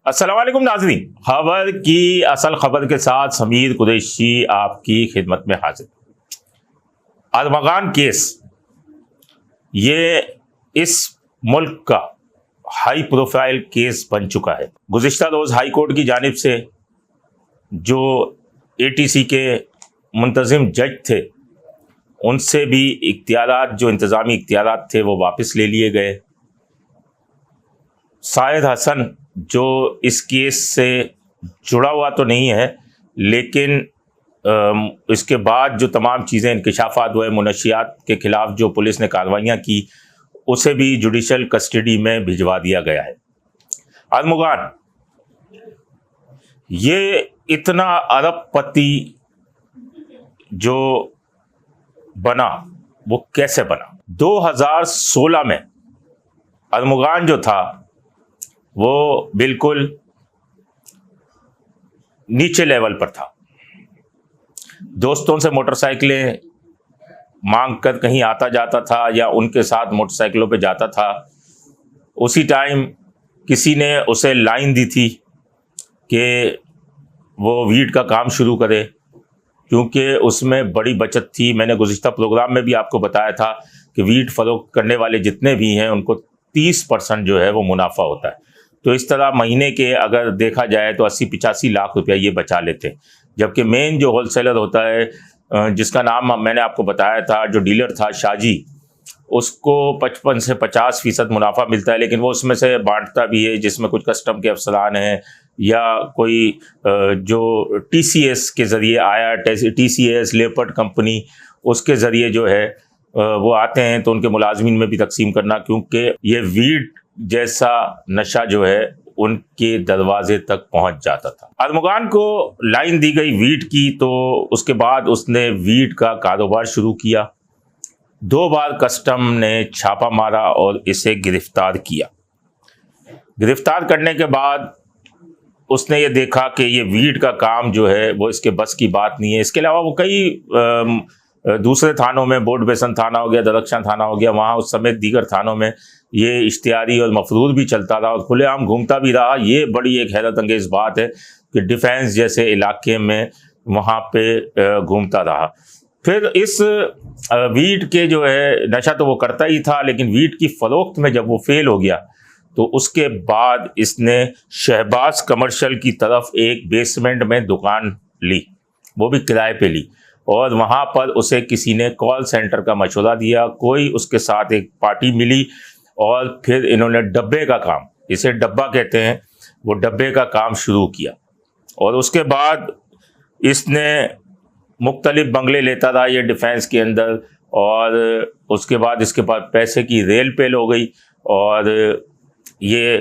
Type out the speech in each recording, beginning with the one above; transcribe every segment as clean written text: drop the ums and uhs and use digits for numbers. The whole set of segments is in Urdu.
السلام علیکم ناظرین، خبر کی اصل خبر کے ساتھ سمیر قریشی آپ کی خدمت میں حاضر۔ ارمغان کیس یہ اس ملک کا ہائی پروفائل کیس بن چکا ہے۔ گزشتہ روز ہائی کورٹ کی جانب سے جو ATC کے منتظم جج تھے ان سے بھی اختیارات، جو انتظامی اختیارات تھے وہ واپس لے لیے گئے۔ سائد حسن جو اس کیس سے جڑا ہوا تو نہیں ہے، لیکن اس کے بعد جو تمام چیزیں انکشافات ہوئے، منشیات کے خلاف جو پولیس نے کارروائیاں کی، اسے بھی جوڈیشل کسٹڈی میں بھجوا دیا گیا ہے۔ ارمغان یہ اتنا ارب پتی جو بنا وہ کیسے بنا؟ 2016 میں ارمغان جو تھا وہ بالکل نیچے لیول پر تھا۔ دوستوں سے موٹر سائیکلیں مانگ کر کہیں آتا جاتا تھا یا ان کے ساتھ موٹر سائیکلوں پہ جاتا تھا۔ اسی ٹائم کسی نے اسے لائن دی تھی کہ وہ ویٹ کا کام شروع کرے، کیونکہ اس میں بڑی بچت تھی۔ میں نے گزشتہ پروگرام میں بھی آپ کو بتایا تھا کہ ویٹ فروخت کرنے والے جتنے بھی ہیں ان کو 30% جو ہے وہ منافع ہوتا ہے۔ تو اس طرح مہینے کے اگر دیکھا جائے تو 80-85 لاکھ روپیہ یہ بچا لیتے ہیں، جبکہ مین جو ہول سیلر ہوتا ہے جس کا نام میں نے آپ کو بتایا تھا، جو ڈیلر تھا شاجی، اس کو 55 سے 50% منافع ملتا ہے، لیکن وہ اس میں سے بانٹتا بھی ہے، جس میں کچھ کسٹم کے افسران ہیں یا کوئی جو TCS کے ذریعے آیا، TCS لیپرڈ کمپنی، اس کے ذریعے جو ہے وہ آتے ہیں تو ان کے ملازمین میں بھی تقسیم کرنا، کیونکہ یہ ویٹ جیسا نشہ جو ہے ان کے دروازے تک پہنچ جاتا تھا۔ ارمغان کو لائن دی گئی ویٹ کی، تو اس کے بعد اس نے ویٹ کا کاروبار شروع کیا۔ 2 بار کسٹم نے چھاپا مارا اور اسے گرفتار کیا۔ گرفتار کرنے کے بعد اس نے یہ دیکھا کہ یہ ویٹ کا کام جو ہے وہ اس کے بس کی بات نہیں ہے۔ اس کے علاوہ وہ کئی دوسرے تھانوں میں، بورڈ بیسن تھانہ ہو گیا، درخشاں تھانہ ہو گیا، وہاں اس سمیت دیگر تھانوں میں یہ اشتہاری اور مفرور بھی چلتا رہا اور کھلے عام گھومتا بھی رہا۔ یہ بڑی ایک حیرت انگیز بات ہے کہ ڈیفینس جیسے علاقے میں وہاں پہ گھومتا رہا۔ پھر اس ویٹ کے جو ہے نشہ تو وہ کرتا ہی تھا، لیکن ویٹ کی فروخت میں جب وہ فیل ہو گیا تو اس کے بعد اس نے شہباز کمرشل کی طرف ایک بیسمنٹ میں دکان لی، وہ بھی کرائے پہ لی، اور وہاں پر اسے کسی نے کال سینٹر کا مشورہ دیا، کوئی اس کے ساتھ ایک پارٹی ملی، اور پھر انہوں نے ڈبے کا کام، اسے ڈبہ کہتے ہیں، وہ ڈبے کا کام شروع کیا۔ اور اس کے بعد اس نے مختلف بنگلے لیتا رہا یہ ڈیفینس کے اندر، اور اس کے بعد اس کے بعد پیسے کی ریل پیل ہو گئی، اور یہ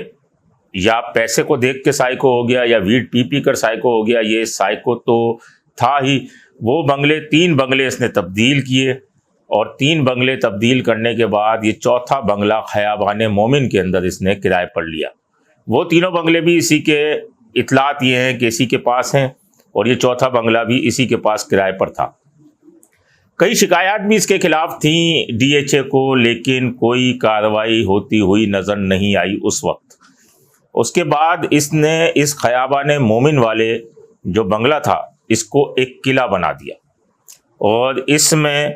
یا پیسے کو دیکھ کے سائیکو ہو گیا یا ویٹ پی کر سائیکو ہو گیا۔ یہ سائیکو تو تھا ہی۔ وہ بنگلے 3 بنگلے اس نے تبدیل کیے، اور 3 بنگلے تبدیل کرنے کے بعد یہ 4تھا بنگلہ خیابان مومن کے اندر اس نے کرائے پر لیا۔ وہ تینوں بنگلے بھی اسی کے اطلاعات یہ ہیں کہ اسی کے پاس ہیں، اور یہ 4تھا بنگلہ بھی اسی کے پاس کرائے پر تھا۔ کئی شکایات بھی اس کے خلاف تھیں DHA کو، لیکن کوئی کارروائی ہوتی ہوئی نظر نہیں آئی اس وقت۔ اس کے بعد اس نے اس خیابان مومن والے جو بنگلہ تھا اس کو ایک قلعہ بنا دیا، اور اس میں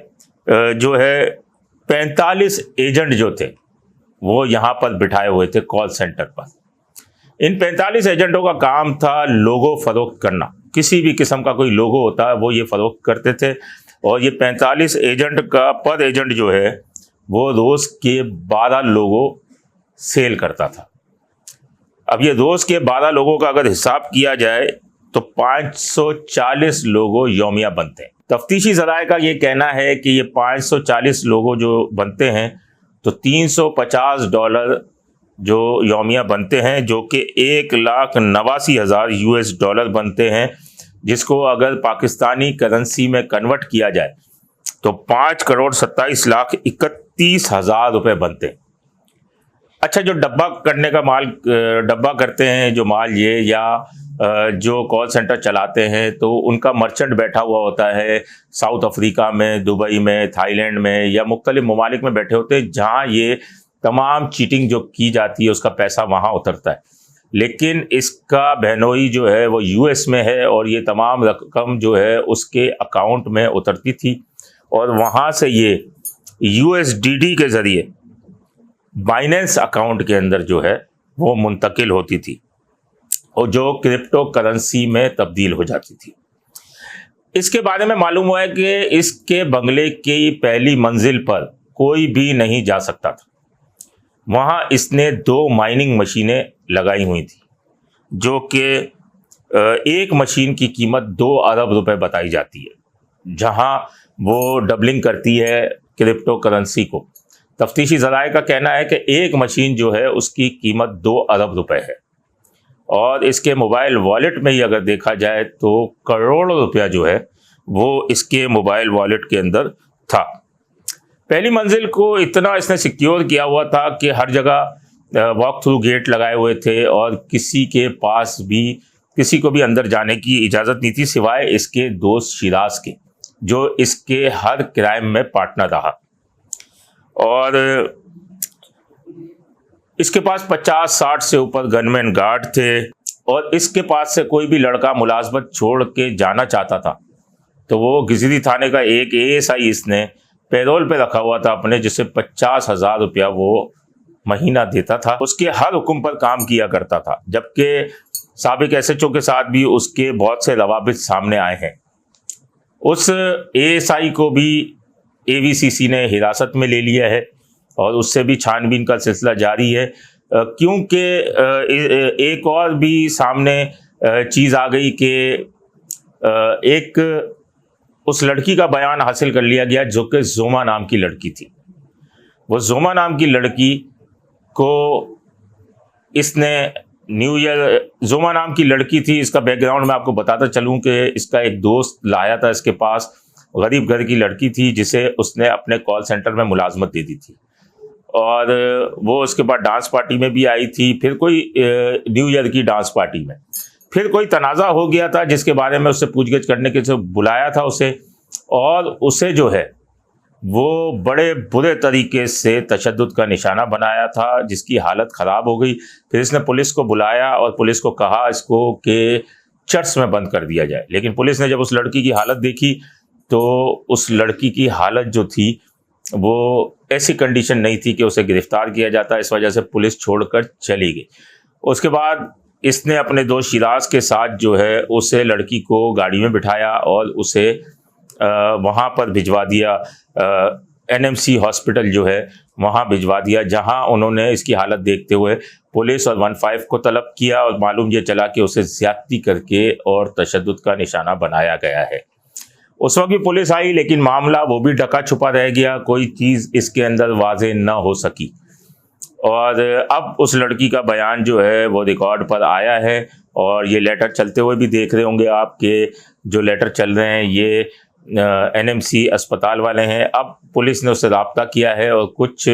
جو ہے 45 ایجنٹ جو تھے وہ یہاں پر بٹھائے ہوئے تھے کال سینٹر پر۔ ان 45 ایجنٹوں کا کام تھا لوگو فروخت کرنا، کسی بھی قسم کا کوئی لوگو ہوتا ہے وہ یہ فروخت کرتے تھے، اور یہ 45 ایجنٹ کا پر ایجنٹ جو ہے وہ روز کے 12 لوگو سیل کرتا تھا۔ اب یہ روز کے 12 لوگوں کا اگر حساب کیا جائے تو 540 لوگو یومیہ بنتے ہیں۔ تفتیشی ذرائع کا یہ کہنا ہے کہ یہ 540 لوگو جو بنتے ہیں تو $350 جو یومیہ بنتے ہیں، جو کہ $1,89,000 بنتے ہیں، جس کو اگر پاکستانی کرنسی میں کنورٹ کیا جائے تو 5,27,31,000 روپے بنتے ہیں۔ اچھا، جو ڈبہ کرنے کا مال ڈبہ کرتے ہیں جو مال یہ، یا جو کال سینٹر چلاتے ہیں، تو ان کا مرچنٹ بیٹھا ہوا ہوتا ہے ساؤتھ افریقہ میں، دبئی میں، تھائی لینڈ میں، یا مختلف ممالک میں بیٹھے ہوتے ہیں جہاں یہ تمام چیٹنگ جو کی جاتی ہے اس کا پیسہ وہاں اترتا ہے۔ لیکن اس کا بہنوئی جو ہے وہ یو ایس میں ہے، اور یہ تمام رقم جو ہے اس کے اکاؤنٹ میں اترتی تھی، اور وہاں سے یہ یو ایس ڈی ڈی کے ذریعے بائننس اکاؤنٹ کے اندر جو ہے وہ منتقل ہوتی تھی، اور جو کرپٹو کرنسی میں تبدیل ہو جاتی تھی۔ اس کے بارے میں معلوم ہوا ہے کہ اس کے بنگلے کی پہلی منزل پر کوئی بھی نہیں جا سکتا تھا۔ وہاں اس نے 2 مائننگ مشینیں لگائی ہوئی تھیں، جو کہ ایک مشین کی قیمت 2 ارب روپے بتائی جاتی ہے، جہاں وہ ڈبلنگ کرتی ہے کرپٹو کرنسی کو۔ تفتیشی ذرائع کا کہنا ہے کہ ایک مشین جو ہے اس کی قیمت 2 ارب روپے ہے، اور اس کے موبائل والیٹ میں ہی اگر دیکھا جائے تو کروڑوں روپیہ جو ہے وہ اس کے موبائل والیٹ کے اندر تھا۔ پہلی منزل کو اتنا اس نے سیکیور کیا ہوا تھا کہ ہر جگہ واک تھرو گیٹ لگائے ہوئے تھے، اور کسی کو بھی اندر جانے کی اجازت نہیں تھی سوائے اس کے دوست شیراز کے، جو اس کے ہر کرائم میں پارٹنر رہا۔ اور اس کے پاس 50-60 سے اوپر گن مین گارڈ تھے، اور اس کے پاس سے کوئی بھی لڑکا ملازمت چھوڑ کے جانا چاہتا تھا تو وہ گزری تھانے کا ایک ASI اس نے پیرول پہ رکھا ہوا تھا اپنے، جسے 50,000 روپیہ وہ مہینہ دیتا تھا، اس کے ہر حکم پر کام کیا کرتا تھا، جبکہ سابق SHO کے ساتھ بھی اس کے بہت سے روابط سامنے آئے ہیں۔ اس ASI کو بھی AVCC نے حراست میں لے لیا ہے، اور اس سے بھی چھان بین کا سلسلہ جاری ہے، کیونکہ ایک اور بھی سامنے چیز آ گئی کہ ایک اس لڑکی کا بیان حاصل کر لیا گیا جو کہ زوما نام کی لڑکی تھی۔ وہ زوما نام کی لڑکی کو اس نے زوما نام کی لڑکی تھی، اس کا بیک گراؤنڈ میں آپ کو بتاتا چلوں کہ اس کا ایک دوست لایا تھا اس کے پاس، غریب گھر کی لڑکی تھی جسے اس نے اپنے کال سینٹر میں ملازمت دے دی تھی، اور وہ اس کے بعد ڈانس پارٹی میں بھی آئی تھی، پھر کوئی نیو ایئر کی ڈانس پارٹی میں پھر کوئی تنازع ہو گیا تھا، جس کے بارے میں اس سے پوچھ گچھ کرنے کے لیے بلایا تھا اسے، اور اسے جو ہے وہ بڑے برے طریقے سے تشدد کا نشانہ بنایا تھا، جس کی حالت خراب ہو گئی۔ پھر اس نے پولیس کو بلایا اور پولیس کو کہا اس کو کہ چرچ میں بند کر دیا جائے، لیکن پولیس نے جب اس لڑکی کی حالت دیکھی تو اس لڑکی کی حالت جو تھی وہ ایسی کنڈیشن نہیں تھی کہ اسے گرفتار کیا جاتا، اس وجہ سے پولیس چھوڑ کر چلی گئی۔ اس کے بعد اس نے اپنے دوست شیراز کے ساتھ جو ہے اسے لڑکی کو گاڑی میں بٹھایا اور اسے وہاں پر بھجوا دیا، NMC ہاسپٹل جو ہے وہاں بھجوا دیا، جہاں انہوں نے اس کی حالت دیکھتے ہوئے پولیس اور 15 کو طلب کیا، اور معلوم یہ چلا کہ اسے زیادتی کر کے اور تشدد کا نشانہ بنایا گیا ہے۔ اس وقت بھی پولیس آئی، لیکن معاملہ وہ بھی ڈھکا چھپا رہ گیا، کوئی چیز اس کے اندر واضح نہ ہو سکی، اور اب اس لڑکی کا بیان جو ہے وہ ریکارڈ پر آیا ہے، اور یہ لیٹر چلتے ہوئے بھی دیکھ رہے ہوں گے آپ کہ جو لیٹر چل رہے ہیں یہ NMC اسپتال والے ہیں۔ اب پولیس نے اس سے رابطہ کیا ہے اور کچھ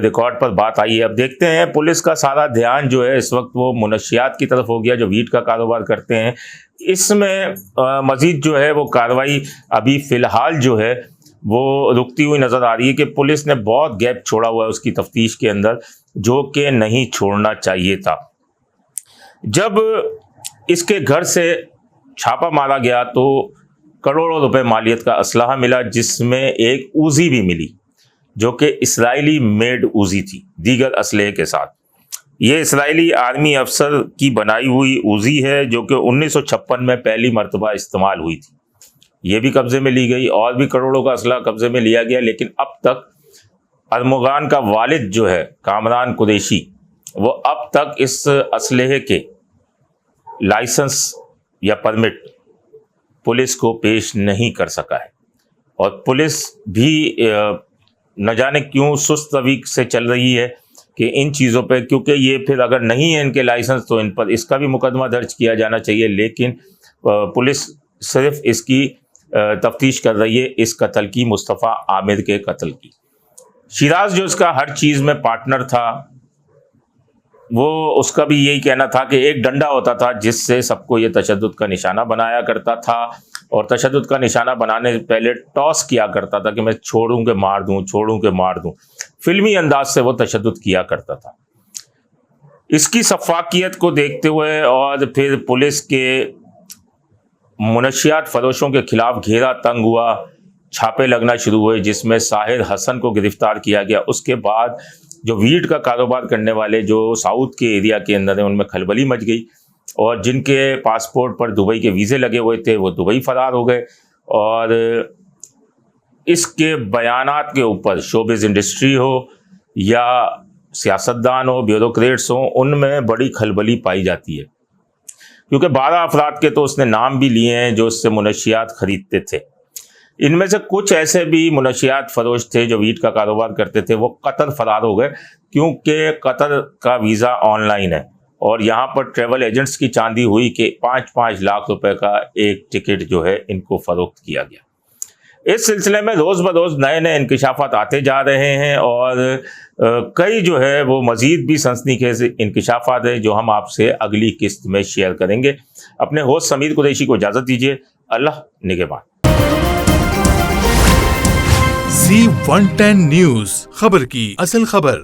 ریکارڈ پر بات آئی ہے۔ اب دیکھتے ہیں، پولیس کا سارا دھیان جو ہے اس وقت وہ منشیات کی طرف ہو گیا، جو ویٹ کا کاروبار کرتے ہیں۔ اس میں مزید جو ہے وہ کارروائی ابھی فی الحال جو ہے وہ رکتی ہوئی نظر آ رہی ہے، کہ پولیس نے بہت گیپ چھوڑا ہوا ہے اس کی تفتیش کے اندر، جو کہ نہیں چھوڑنا چاہیے تھا۔ جب اس کے گھر سے چھاپا مارا گیا تو کروڑوں روپے مالیت کا اسلحہ ملا، جس میں ایک اوزی بھی ملی جو کہ اسرائیلی میڈ اوزی تھی دیگر اسلحے کے ساتھ۔ یہ اسرائیلی آرمی افسر کی بنائی ہوئی اوزی ہے، جو کہ 1956 میں پہلی مرتبہ استعمال ہوئی تھی۔ یہ بھی قبضے میں لی گئی، اور بھی کروڑوں کا اسلحہ قبضے میں لیا گیا، لیکن اب تک ارمغان کا والد جو ہے کامران قریشی، وہ اب تک اس اسلحے کے لائسنس یا پرمٹ پولیس کو پیش نہیں کر سکا ہے، اور پولیس بھی نہ جانے کیوں سست روی سے چل رہی ہے کہ ان چیزوں پہ، کیونکہ یہ پھر اگر نہیں ہے ان کے لائسنس تو ان پر اس کا بھی مقدمہ درج کیا جانا چاہیے، لیکن پولیس صرف اس کی تفتیش کر رہی ہے اس قتل کی، مصطفیٰ عامر کے قتل کی۔ شیراز جو اس کا ہر چیز میں پارٹنر تھا، وہ اس کا بھی یہی کہنا تھا کہ ایک ڈنڈا ہوتا تھا جس سے سب کو یہ تشدد کا نشانہ بنایا کرتا تھا، اور تشدد کا نشانہ بنانے سے پہلے ٹاس کیا کرتا تھا کہ میں چھوڑوں کہ مار دوں، چھوڑوں کہ مار دوں، فلمی انداز سے وہ تشدد کیا کرتا تھا۔ اس کی شفافیت کو دیکھتے ہوئے اور پھر پولیس کے منشیات فروشوں کے خلاف گھیرا تنگ ہوا، چھاپے لگنا شروع ہوئے، جس میں ساحر حسن کو گرفتار کیا گیا۔ اس کے بعد جو ویڈ کا کاروبار کرنے والے جو ساؤتھ کے ایریا کے اندر ہیں ان میں کھلبلی مچ گئی، اور جن کے پاسپورٹ پر دبئی کے ویزے لگے ہوئے تھے وہ دبئی فرار ہو گئے۔ اور اس کے بیانات کے اوپر شوبز انڈسٹری ہو یا سیاستدان ہو، بیوروکریٹس ہوں، ان میں بڑی کھلبلی پائی جاتی ہے، کیونکہ 12 افراد کے تو اس نے نام بھی لیے ہیں جو اس سے منشیات خریدتے تھے۔ ان میں سے کچھ ایسے بھی منشیات فروش تھے جو ویٹ کا کاروبار کرتے تھے، وہ قطر فرار ہو گئے، کیونکہ قطر کا ویزا آن لائن ہے، اور یہاں پر ٹریول ایجنٹس کی چاندی ہوئی کہ 5-5 لاکھ روپے کا ایک ٹکٹ جو ہے ان کو فروخت کیا گیا۔ اس سلسلے میں روز بروز نئے نئے انکشافات آتے جا رہے ہیں، اور کئی جو ہے وہ مزید بھی سنسنیخیز انکشافات ہیں جو ہم آپ سے اگلی قسط میں شیئر کریں گے۔ اپنے ہوسٹ سمیر قریشی کو اجازت دیجیے، اللہ نگہبان۔ Z110 نیوز، خبر کی اصل خبر۔